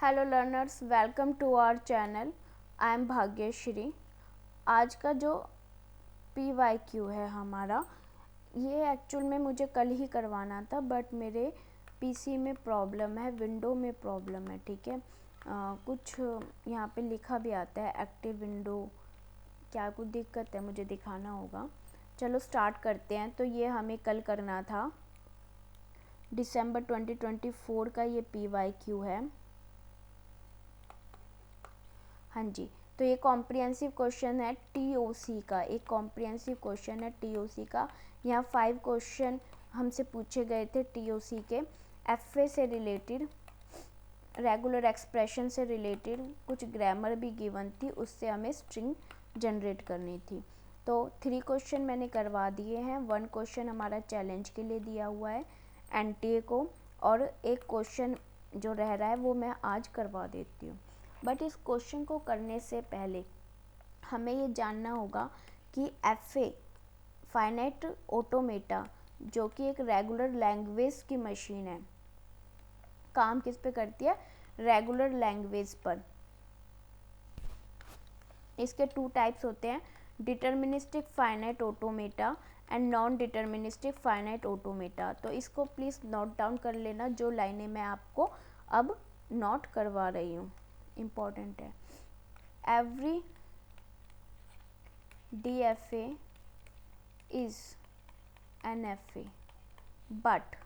Hello learners, welcome to our channel. I am Bhagyashree. आज का जो PYQ है हमारा, ये एक्चुअल में मुझे कल ही करवाना था, बट मेरे PC में प्रॉब्लम है, विंडो में प्रॉब्लम है। ठीक है, कुछ यहाँ पे लिखा भी आता है एक्टिव विंडो, क्या कुछ दिक्कत है, मुझे दिखाना होगा। चलो स्टार्ट करते हैं। तो ये हमें कल करना था, दिसंबर 2024 का ये PYQ है। हाँ जी, तो ये कॉम्प्रिहेंसिव क्वेश्चन है TOC का, एक कॉम्प्रिहेंसिव क्वेश्चन है TOC का। यहाँ 5 क्वेश्चन हमसे पूछे गए थे TOC के, FA से रिलेटेड, रेगुलर एक्सप्रेशन से रिलेटेड, कुछ ग्रामर भी गिवन थी, उससे हमें स्ट्रिंग जनरेट करनी थी। तो 3 क्वेश्चन मैंने करवा दिए हैं। 1 क्वेश्चन हमारा चैलेंज के लिए दिया हुआ है NTA को, और एक क्वेश्चन जो रह रहा है वो मैं आज करवा देती हूँ। बट इस क्वेश्चन को करने से पहले हमें ये जानना होगा कि FA फाइनाइट ऑटोमेटा, जो कि एक रेगुलर लैंग्वेज की मशीन है, काम किस पे करती है? रेगुलर लैंग्वेज पर। इसके 2 टाइप्स होते हैं, deterministic finite automata and non deterministic finite automata. तो इसको प्लीज़ नोट डाउन कर लेना, जो लाइनें मैं आपको अब नोट करवा रही हूँ, इम्पॉर्टेंट है। Every DFA is an FA, but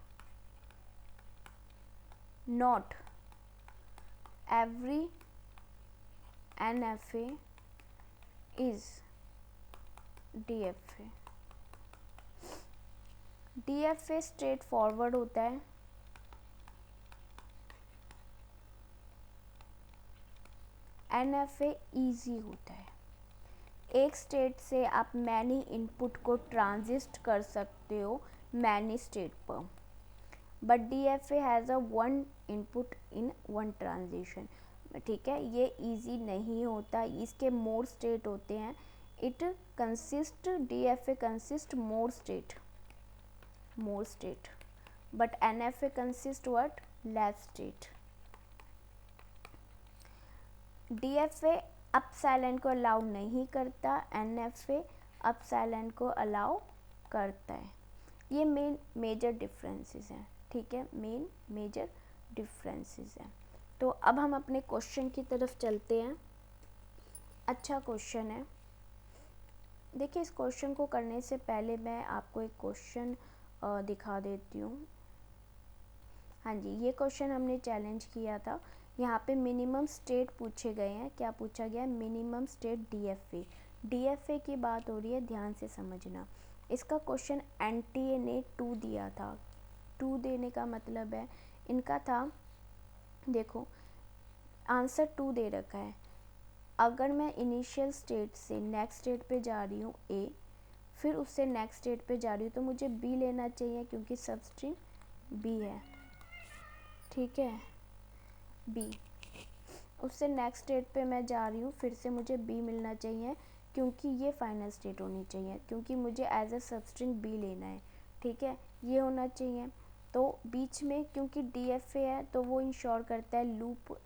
not every NFA is DFA। DFA straight forward होता है, NFA ईजी होता है। एक स्टेट से आप मैनी इनपुट को ट्रांजिस्ट कर सकते हो मैनी स्टेट पर, but DFA has a 1 input in 1 transition. ठीक है, ये इजी नहीं होता, इसके मोर स्टेट होते हैं। It consist, DFA consist more state, but NFA consist what? Less state. DFA अपसाइलेंट को अलाउ नहीं करता, NFA अपसाइलेंट को अलाउ करता है। ये मेन मेजर डिफरेंसेस हैं। ठीक है, मेन मेजर डिफरेंसेस हैं। तो अब हम अपने क्वेश्चन की तरफ चलते हैं। अच्छा क्वेश्चन है। देखिए, इस क्वेश्चन को करने से पहले मैं आपको एक क्वेश्चन दिखा देती हूँ। हाँ जी, ये क्वेश्चन हमने चैलेंज किया था। यहाँ पे मिनिमम स्टेट पूछे गए हैं। क्या पूछा गया है? मिनिमम स्टेट DFA की बात हो रही है, ध्यान से समझना। इसका क्वेश्चन NTA ने 2 दिया था। 2 देने का मतलब है इनका था, देखो आंसर 2 दे रखा है। अगर मैं इनिशियल स्टेट से नेक्स्ट स्टेट पे जा रही हूँ A, फिर उससे नेक्स्ट स्टेट पे जा रही हूँ, तो मुझे B लेना चाहिए, क्योंकि सबस्ट्रिंग B है। ठीक है, B। उससे नेक्स्ट स्टेट पे मैं जा रही हूँ, फिर से मुझे B मिलना चाहिए, क्योंकि ये फाइनल स्टेट होनी चाहिए, क्योंकि मुझे एज अ सबस्ट्रिंग B लेना है। ठीक है, ये होना चाहिए। तो बीच में क्योंकि DFA है, तो वो इंश्योर करता है लूप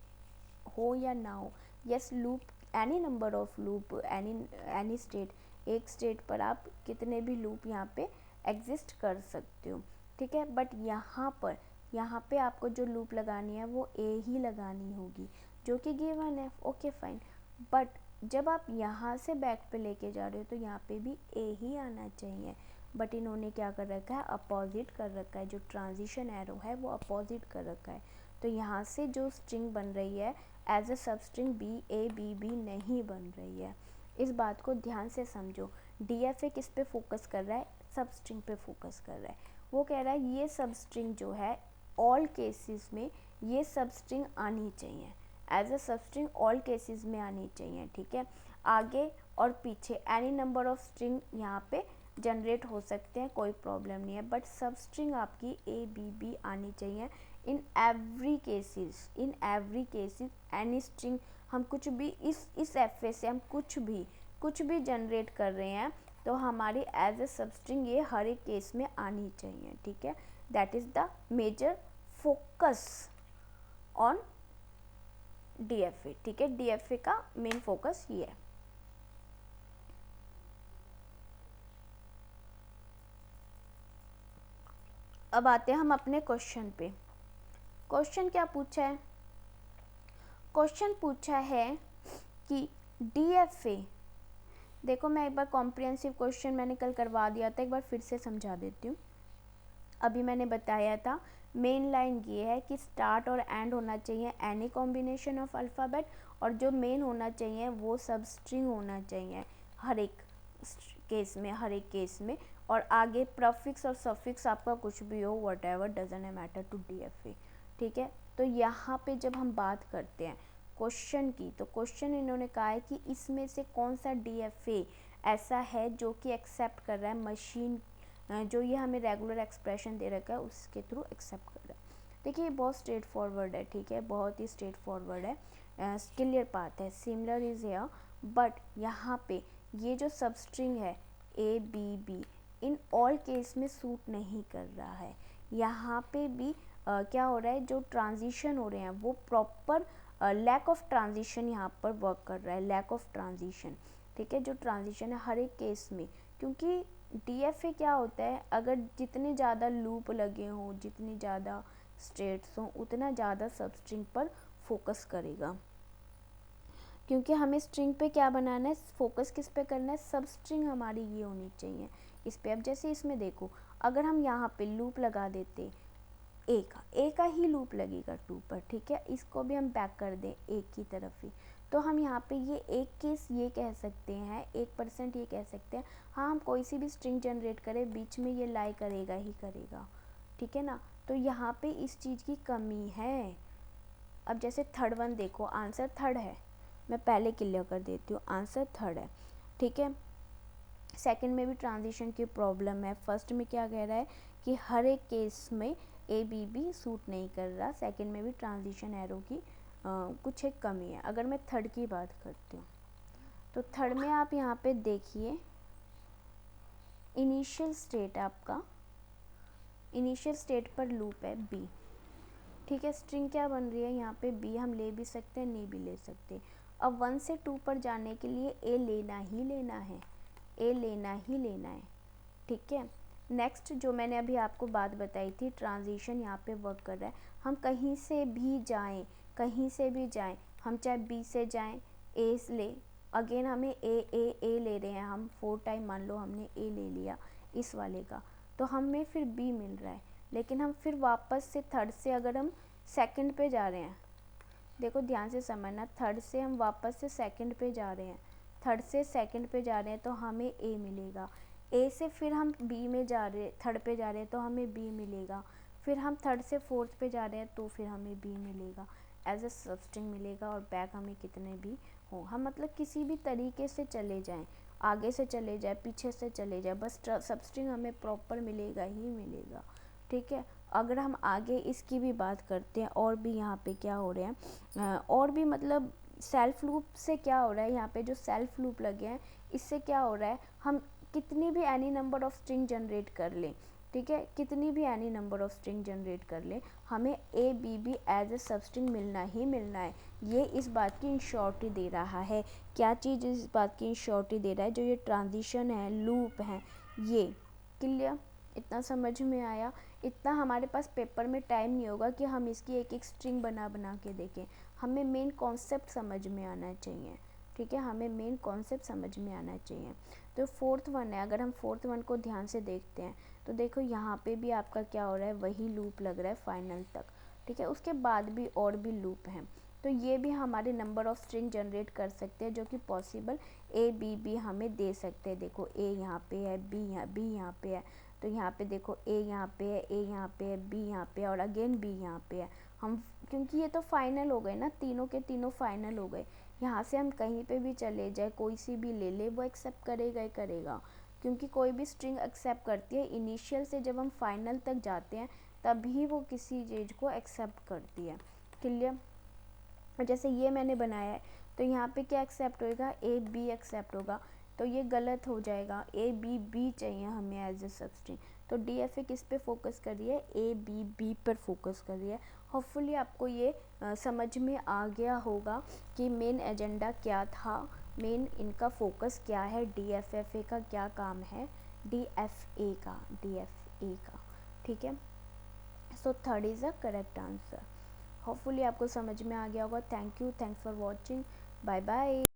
हो या ना हो। Yes, loop, any number of loop, any state, एक स्टेट पर आप कितने भी लूप यहाँ पे एग्जिस्ट कर सकते हो। ठीक है, बट यहाँ पे आपको जो लूप लगानी है वो A ही लगानी होगी, जो कि गिवन है। ओके फाइन, बट जब आप यहाँ से बैक पे लेके जा रहे हो, तो यहाँ पे भी A ही आना चाहिए। बट इन्होंने क्या कर रखा है? अपोजिट कर रखा है। जो ट्रांजिशन एरो है वो अपोजिट कर रखा है। तो यहाँ से जो स्ट्रिंग बन रही है एज अ सबस्ट्रिंग BABB नहीं बन रही है। इस बात को ध्यान से समझो। DFA किस पे फोकस कर रहा है? सबस्ट्रिंग पे फोकस कर रहा है। वो कह रहा है ये सबस्ट्रिंग जो है, ऑल केसेस में ये सबस्ट्रिंग आनी चाहिए, as a substring all cases में आनी चाहिए। ठीक है, आगे और पीछे एनी नंबर ऑफ स्ट्रिंग यहाँ पे जनरेट हो सकते हैं, कोई प्रॉब्लम नहीं है, बट सबस्ट्रिंग आपकी ABB आनी चाहिए in every cases. Any string, हम कुछ भी इस FA से हम कुछ भी जनरेट कर रहे हैं, तो हमारी एज ए सबस्ट्रिंग ये हर एक केस में आनी चाहिए। ठीक है, that is the major focus on DFA, ठीक है। DFA का मेन फोकस ये है। अब आते हैं हम अपने क्वेश्चन पे। क्वेश्चन क्या पूछा है? क्वेश्चन पूछा है कि DFA, देखो मैं एक बार कॉम्प्रिहेंसिव क्वेश्चन मैंने कल करवा दिया था, एक बार फिर से समझा देती हूँ। अभी मैंने बताया था मेन लाइन ये है कि स्टार्ट और एंड होना चाहिए एनी कॉम्बिनेशन ऑफ अल्फ़ाबेट, और जो मेन होना चाहिए वो सब स्ट्रिंग होना चाहिए हर एक केस में, हर एक केस में। और आगे प्रफिक्स और सफिक्स आपका कुछ भी हो, whatever doesn't matter to DFA, ठीक है। तो यहाँ पे जब हम बात करते हैं क्वेश्चन की, तो क्वेश्चन इन्होंने कहा है कि इसमें से कौन सा DFA ऐसा है जो कि एक्सेप्ट कर रहा है मशीन, जो ये हमें रेगुलर एक्सप्रेशन दे रखा है उसके थ्रू एक्सेप्ट कर रहा है। देखिए ये बहुत स्ट्रेट फॉरवर्ड है, ठीक है, बहुत ही स्ट्रेट फॉरवर्ड है, क्लियर बात है। सिमिलर इज हियर, बट यहाँ पे ये जो सब स्ट्रिंग है ABB इन ऑल केस में सूट नहीं कर रहा है। यहाँ पे भी क्या हो रहा है, जो ट्रांजिशन हो रहे हैं वो प्रॉपर लैक ऑफ ट्रांजिशन यहाँ पर वर्क कर रहा है, लैक ऑफ ट्रांजिशन, ठीक है। जो ट्रांजिशन है हर एक केस में, क्योंकि DFA क्या होता है, अगर जितने ज़्यादा लूप लगे हों, जितनी ज़्यादा स्टेट्स हों, उतना ज़्यादा सब स्ट्रिंग पर फोकस करेगा, क्योंकि हमें स्ट्रिंग पे क्या बनाना है, फोकस किस पे करना है, सब स्ट्रिंग हमारी ये होनी चाहिए इस पे। अब जैसे इसमें देखो, अगर हम यहाँ पे लूप लगा देते ए का ही लूप लगेगा 2 पर, ठीक है। इसको भी हम बैक कर दें एक की तरफ ही, तो हम यहाँ पे ये एक केस ये कह सकते हैं, 1% ये कह सकते हैं, हाँ हम कोई सी भी स्ट्रिंग जनरेट करें बीच में ये लाई करेगा ही करेगा, ठीक है ना। तो यहाँ पे इस चीज़ की कमी है। अब जैसे थर्ड वन देखो, आंसर थर्ड है, मैं पहले क्लियर कर देती हूँ, आंसर थर्ड है, ठीक है। सेकंड में भी ट्रांजिशन की प्रॉब्लम है। फर्स्ट में क्या कह रहा है कि हर एक केस में ABB सूट नहीं कर रहा, सेकंड में भी ट्रांजिशन एरो की कुछ एक कमी है। अगर मैं थर्ड की बात करती हूँ, तो थर्ड में आप यहाँ पे देखिए, इनिशियल स्टेट आपका, इनिशियल स्टेट पर लूप है B, ठीक है। स्ट्रिंग क्या बन रही है यहाँ पे B, हम ले भी सकते हैं नहीं भी ले सकते। अब 1 से 2 पर जाने के लिए A लेना ही लेना है, A लेना ही लेना है, ठीक है। नेक्स्ट जो मैंने अभी आपको बात बताई थी, ट्रांजिशन यहाँ पे वर्क कर रहा है, हम कहीं से भी जाएं, कहीं से भी जाएं, हम चाहे B से जाएं, A से ले, अगेन हमें A ले रहे हैं हम 4 टाइम, मान लो हमने A ले लिया इस वाले का, तो हमें फिर B मिल रहा है, लेकिन हम फिर वापस से थर्ड से अगर हम सेकंड पे जा रहे हैं, देखो ध्यान से समझना, थर्ड से हम वापस से सेकंड पे जा रहे हैं, थर्ड से सेकंड पे जा रहे हैं तो हमें A मिलेगा, A से फिर हम B में जा रहे, थर्ड पे जा रहे हैं तो हमें B मिलेगा, फिर हम थर्ड से फोर्थ पे जा रहे हैं तो फिर हमें B मिलेगा, एज ए सब स्ट्रिंग मिलेगा। और बैक हमें कितने भी हो, हम मतलब किसी भी तरीके से चले जाएं, आगे से चले जाए, पीछे से चले जाए, बस सब स्ट्रिंग हमें प्रॉपर मिलेगा ही मिलेगा, ठीक है। अगर हम आगे इसकी भी बात करते हैं, और भी यहाँ पे क्या हो रहे हैं, और भी मतलब सेल्फ लूप से क्या हो रहा है, यहाँ पे जो सेल्फ लूप लगे हैं इससे क्या हो रहा है, हम कितनी भी any number of string generate कर लें, ठीक है, कितनी भी any number of string generate कर लें, हमें ABB एज ए सब स्ट्रिंग मिलना ही मिलना है। ये इस बात की इंश्योरिटी दे रहा है। क्या चीज़ इस बात की इंश्योरिटी दे रहा है, जो ये ट्रांजिशन है, लूप है, ये क्लियर, इतना समझ में आया। इतना हमारे पास पेपर में टाइम नहीं होगा कि हम इसकी एक एक स्ट्रिंग बना बना के देखें, हमें मेन कॉन्सेप्ट समझ में आना चाहिए, ठीक है, हमें मेन कॉन्सेप्ट समझ में आना चाहिए। तो फोर्थ वन है, अगर हम फोर्थ वन को ध्यान से देखते हैं तो देखो यहाँ पे भी आपका क्या हो रहा है, वही लूप लग रहा है फाइनल तक, ठीक है। उसके बाद भी और भी लूप हैं, तो ये भी हमारे नंबर ऑफ स्ट्रिंग जनरेट कर सकते हैं, जो कि पॉसिबल ABB हमें दे सकते हैं। देखो A यहाँ पे है, B यहाँ पे है, तो यहाँ पे देखो A यहाँ पे है, A यहाँ पे है, B यहाँ पे है, और अगेन B यहाँ पे है। हम क्योंकि ये तो फाइनल हो गए ना, तीनों के तीनों फाइनल हो गए, यहाँ से हम कहीं पे भी चले जाए, कोई सी भी ले ले, वो एक्सेप्ट करेगा ही करेगा, क्योंकि कोई भी स्ट्रिंग एक्सेप्ट करती है इनिशियल से, जब हम फाइनल तक जाते हैं तभी वो किसी चीज़ को एक्सेप्ट करती है, क्लियर। जैसे ये मैंने बनाया है, तो यहाँ पे क्या एक्सेप्ट होएगा, AB एक्सेप्ट होगा, तो ये गलत हो जाएगा, ABB चाहिए हमें एज ए सब स्ट्रिंग, तो DFA किस पे फोकस कर रही है, ABB पर फोकस कर रही है। होपफुली आपको ये समझ में आ गया होगा कि मेन एजेंडा क्या था, मेन इनका फोकस क्या है, DFFA का क्या काम है, DFA का, ठीक है। So third is the correct answer. Hopefully आपको समझ में आ गया होगा। Thank you, thanks for watching, bye bye.